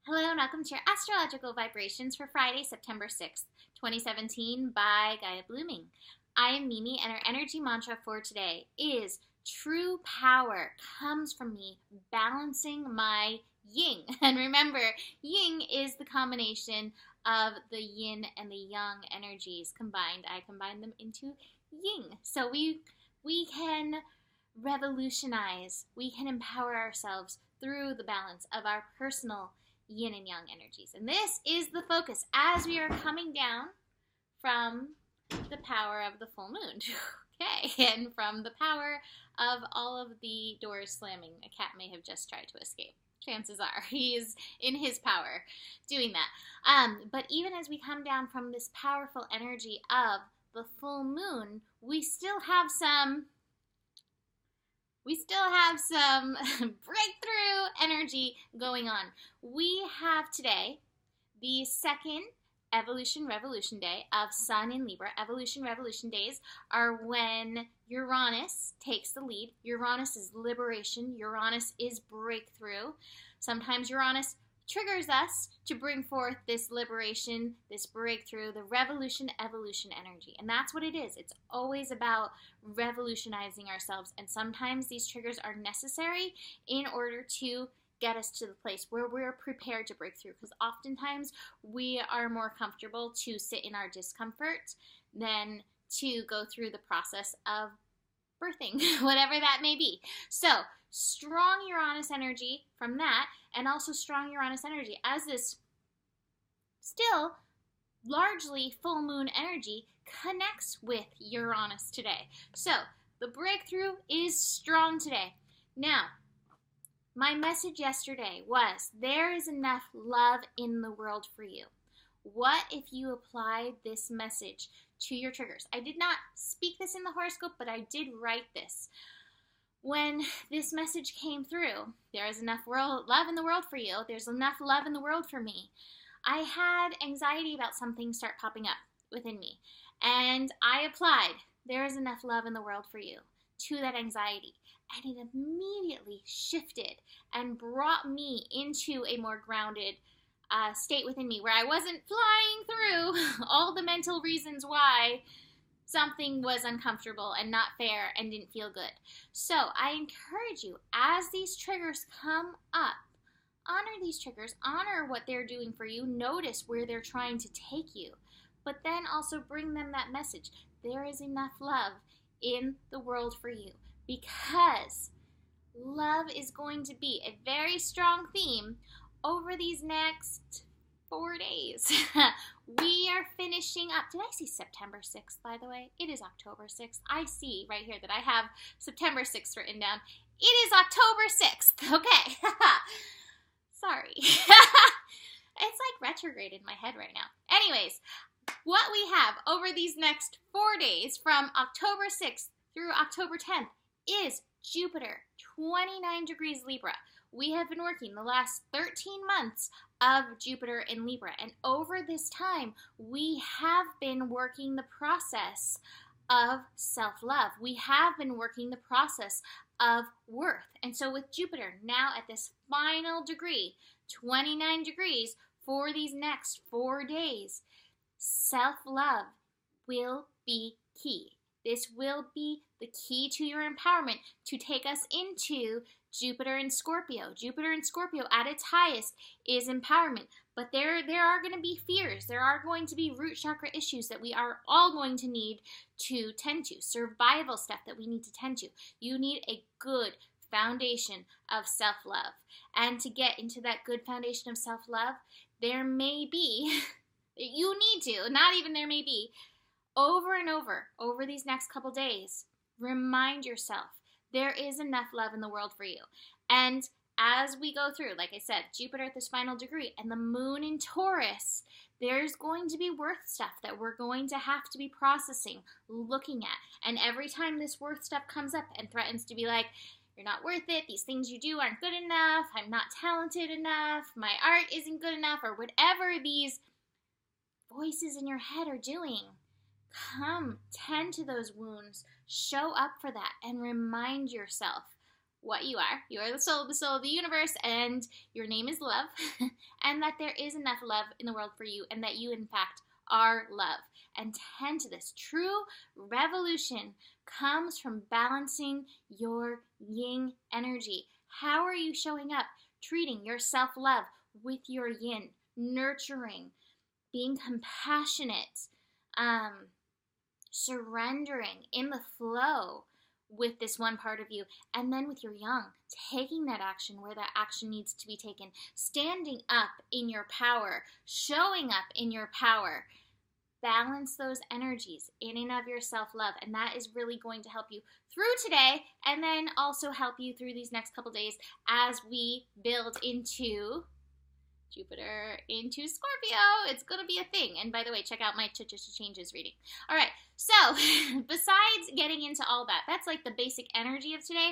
Hello and welcome to your astrological vibrations for Friday, September 6th, 2017 by Gaia Blooming. I am Mimi and our energy mantra for today is true power comes from me balancing my yin. And remember, yin is the combination of the yin and the yang energies combined. I combine them into yin. So we can revolutionize, we can empower ourselves through the balance of our personal yin and yang energies. And this is the focus as we are coming down from the power of the full moon. Okay, and from the power of all of the doors slamming. A cat may have just tried to escape. Chances are he is in his power doing that. But even as we come down from this powerful energy of the full moon, we still have some breakthrough energy going on. We have today the second Evolution Revolution Day of Sun in Libra. Evolution Revolution days are when Uranus takes the lead. Uranus is liberation. Uranus is breakthrough. Sometimes Uranus triggers us to bring forth this liberation, this breakthrough, the revolution, evolution energy. And that's what it is. It's always about revolutionizing ourselves. And sometimes these triggers are necessary in order to get us to the place where we're prepared to break through. Because oftentimes we are more comfortable to sit in our discomfort than to go through the process of birthing, whatever that may be. So, strong Uranus energy from that, and also strong Uranus energy as this still largely full moon energy connects with Uranus today. So, the breakthrough is strong today. Now, my message yesterday was there is enough love in the world for you. What if you applied this message to your triggers? I did not speak this in the horoscope, but I did write this. When this message came through, there is enough love in the world for you. There's enough love in the world for me. I had anxiety about something start popping up within me. And I applied, there is enough love in the world for you, to that anxiety. And it immediately shifted and brought me into a more grounded state within me where I wasn't flying through all the mental reasons why something was uncomfortable and not fair and didn't feel good. So I encourage you, as these triggers come up, honor these triggers, honor what they're doing for you, notice where they're trying to take you, but then also bring them that message. There is enough love in the world for you, because love is going to be a very strong theme over these next 4 days. We are finishing up. Did I see September 6th, by the way? It is October 6th. I see right here that I have September 6th written down. It is October 6th. Okay. Sorry. It's like retrograde in my head right now. Anyways, what we have over these next 4 days from October 6th through October 10th is Jupiter, 29 degrees Libra. We have been working the last 13 months of Jupiter in Libra, and over this time, we have been working the process of self-love. We have been working the process of worth. And so with Jupiter now at this final degree, 29 degrees for these next 4 days, self-love will be key. This will be the key to your empowerment to take us into Jupiter and Scorpio. Jupiter and Scorpio at its highest is empowerment. But there are going to be fears. There are going to be root chakra issues that we are all going to need to tend to. Survival stuff that we need to tend to. You need a good foundation of self-love. And to get into that good foundation of self-love, there may be, you need to, not even there may be, over and over these next couple days, remind yourself there is enough love in the world for you. And as we go through, like I said, Jupiter at this final degree and the moon in Taurus, there's going to be worth stuff that we're going to have to be processing, looking at. And every time this worth stuff comes up and threatens to be like, you're not worth it, these things you do aren't good enough, I'm not talented enough, my art isn't good enough, or whatever these voices in your head are doing, come, tend to those wounds, show up for that, and remind yourself what you are. You are the soul of the universe, and your name is love, and that there is enough love in the world for you, and that you, in fact, are love. And tend to this. True revolution comes from balancing your yin energy. How are you showing up? Treating your self-love with your yin, nurturing, being compassionate, surrendering, in the flow with this one part of you, and then with your yang, taking that action where that action needs to be taken, standing up in your power, showing up in your power. Balance those energies in and of your self-love, and that is really going to help you through today, and then also help you through these next couple days as we build into Jupiter into Scorpio. It's going to be a thing. And by the way, check out my Changes reading. All right, so besides getting into all that, that's like the basic energy of today.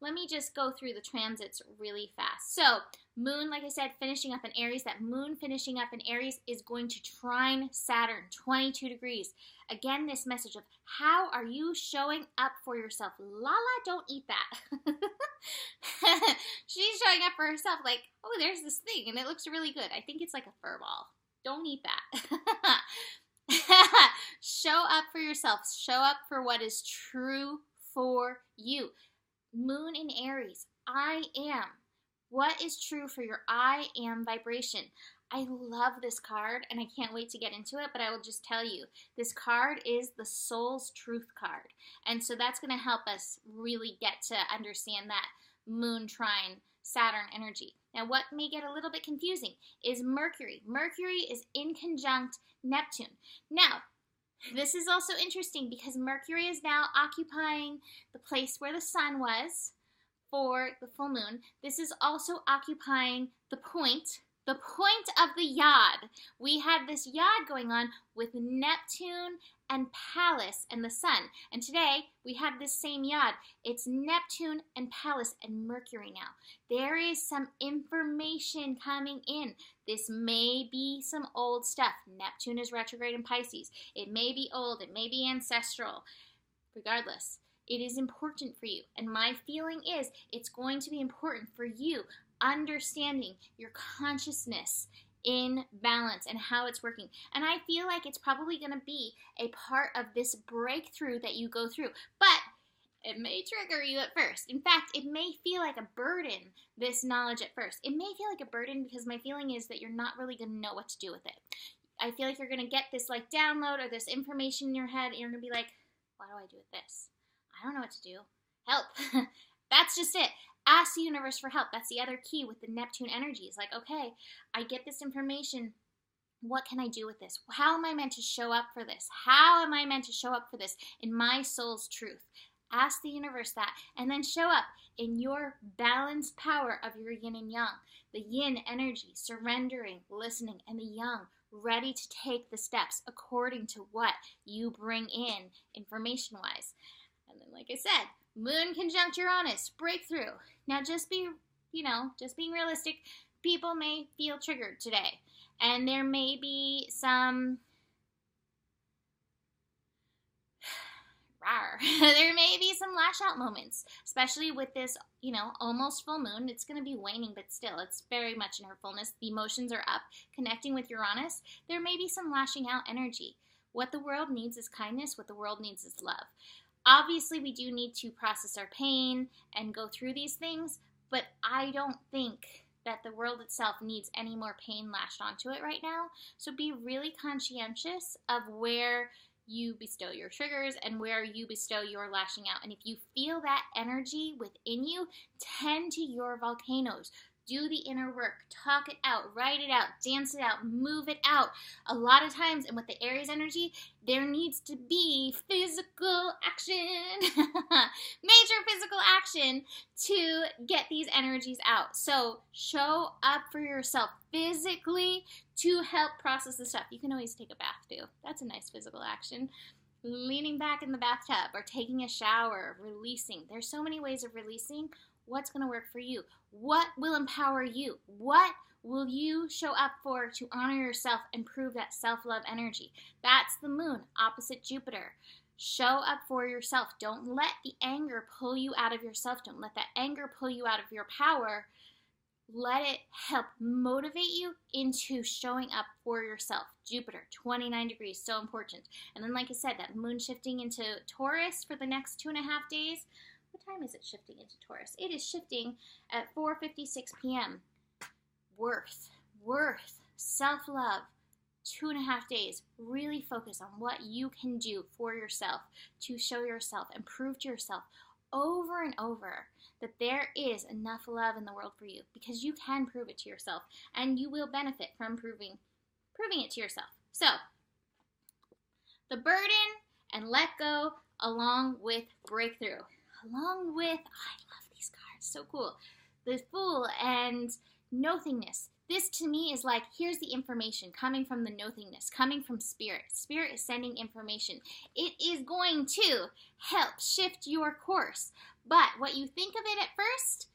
Let me just go through the transits really fast. So Moon, like I said, finishing up in Aries. That Moon finishing up in Aries is going to trine Saturn, 22 degrees. Again, this message of how are you showing up for yourself? Lala, don't eat that. She's showing up for herself like, oh, there's this thing, and it looks really good. I think it's like a fur ball. Don't eat that. Show up for yourself. Show up for what is true for you. Moon in Aries, I am. What is true for your I am vibration? I love this card, and I can't wait to get into it, but I will just tell you, this card is the soul's truth card. And so that's going to help us really get to understand that Moon trine Saturn energy. Now, what may get a little bit confusing is Mercury. Mercury is in conjunct Neptune. Now, this is also interesting because Mercury is now occupying the place where the sun was for the full moon. This is also occupying the point of the yod. We had this yod going on with Neptune and Pallas and the sun. And today we have this same yod. It's Neptune and Pallas and Mercury now. There is some information coming in. This may be some old stuff. Neptune is retrograde in Pisces. It may be old. It may be ancestral. Regardless, it is important for you. And my feeling is it's going to be important for you understanding your consciousness in balance and how it's working. And I feel like it's probably going to be a part of this breakthrough that you go through. But it may trigger you at first. In fact, it may feel like a burden, this knowledge at first. It may feel like a burden because my feeling is that you're not really going to know what to do with it. I feel like you're going to get this like download or this information in your head, and you're going to be like, what do I do with this? I don't know what to do. Help. That's just it. Ask the universe for help. That's the other key with the Neptune energy. It's like, okay, I get this information. What can I do with this? How am I meant to show up for this? How am I meant to show up for this in my soul's truth? Ask the universe that, and then show up in your balanced power of your yin and yang. The yin energy, surrendering, listening, and the yang, ready to take the steps according to what you bring in information-wise. And then, like I said, Moon conjunct Uranus, breakthrough. Now, just being realistic, people may feel triggered today. And there may be some, there may be some lash out moments, especially with this, almost full moon. It's going to be waning, but still, it's very much in her fullness. The emotions are up. Connecting with Uranus, there may be some lashing out energy. What the world needs is kindness. What the world needs is love. Obviously, we do need to process our pain and go through these things, but I don't think that the world itself needs any more pain lashed onto it right now. So be really conscientious of where you bestow your triggers and where you bestow your lashing out. And if you feel that energy within you, tend to your volcanoes. Do the inner work, talk it out, write it out, dance it out, move it out. A lot of times, and with the Aries energy, there needs to be physical action, major physical action to get these energies out. So show up for yourself physically to help process the stuff. You can always take a bath too. That's a nice physical action. Leaning back in the bathtub or taking a shower, releasing. There's so many ways of releasing. What's going to work for you? What will empower you? What will you show up for to honor yourself and prove that self-love energy? That's the moon, opposite Jupiter. Show up for yourself. Don't let the anger pull you out of yourself. Don't let that anger pull you out of your power. Let it help motivate you into showing up for yourself. Jupiter, 29 degrees, so important. And then, like I said, that moon shifting into Taurus for the next 2.5 days. What time is it shifting into Taurus? It is shifting at 4:56 p.m. Worth, self-love, 2.5 days. Really focus on what you can do for yourself to show yourself and prove to yourself over and over that there is enough love in the world for you, because you can prove it to yourself and you will benefit from proving it to yourself. So, the burden and let go along with breakthrough. Along with, I love these cards, so cool. The Fool and nothingness. This to me is like, here's the information coming from the nothingness, coming from Spirit. Spirit is sending information. It is going to help shift your course. But what you think of it at first,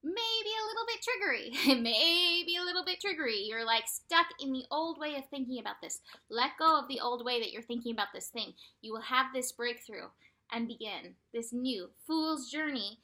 maybe a little bit triggery. Maybe a little bit triggery. You're like stuck in the old way of thinking about this. Let go of the old way that you're thinking about this thing. You will have this breakthrough and begin this new Fool's journey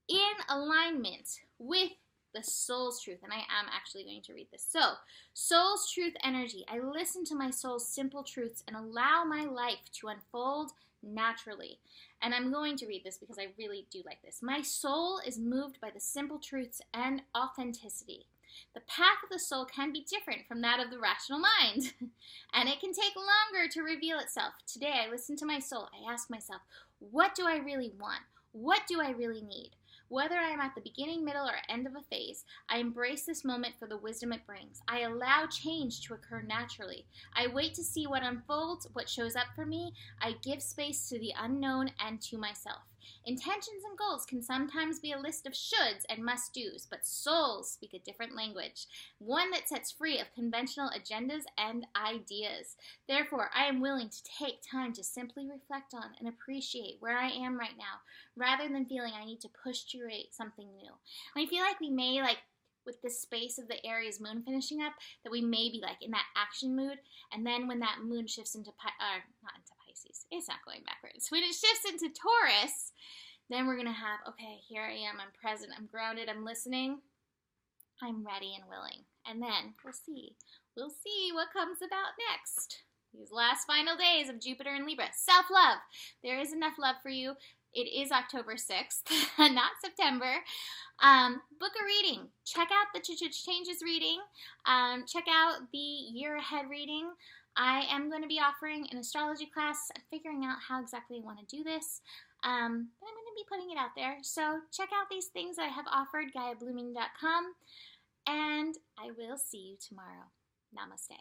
in alignment with the soul's truth. And I am actually going to read this. So, soul's truth energy. I listen to my soul's simple truths and allow my life to unfold naturally. And I'm going to read this because I really do like this. My soul is moved by the simple truths and authenticity. The path of the soul can be different from that of the rational mind, and it can take longer to reveal itself. Today, I listen to my soul. I ask myself, what do I really want? What do I really need? Whether I am at the beginning, middle, or end of a phase, I embrace this moment for the wisdom it brings. I allow change to occur naturally. I wait to see what unfolds, what shows up for me. I give space to the unknown and to myself. Intentions and goals can sometimes be a list of shoulds and must-dos, but souls speak a different language, one that sets free of conventional agendas and ideas. Therefore, I am willing to take time to simply reflect on and appreciate where I am right now, rather than feeling I need to push to create something new. And I feel like we may, like, with the space of the Aries moon finishing up, that we may be, like, in that action mood, and then when that moon shifts into, not into Pisces, it's not going backwards. When it shifts into Taurus, then we're going to have, okay, here I am, I'm present, I'm grounded, I'm listening, I'm ready and willing. And then we'll see what comes about next. These last final days of Jupiter and Libra. Self-love. There is enough love for you. It is October 6th, not September. Book a reading. Check out the Changes reading. Check out the year ahead reading. I am going to be offering an astrology class, figuring out how exactly I want to do this. But I'm going to be putting it out there. So check out these things I have offered, GaiaBlooming.com. And I will see you tomorrow. Namaste.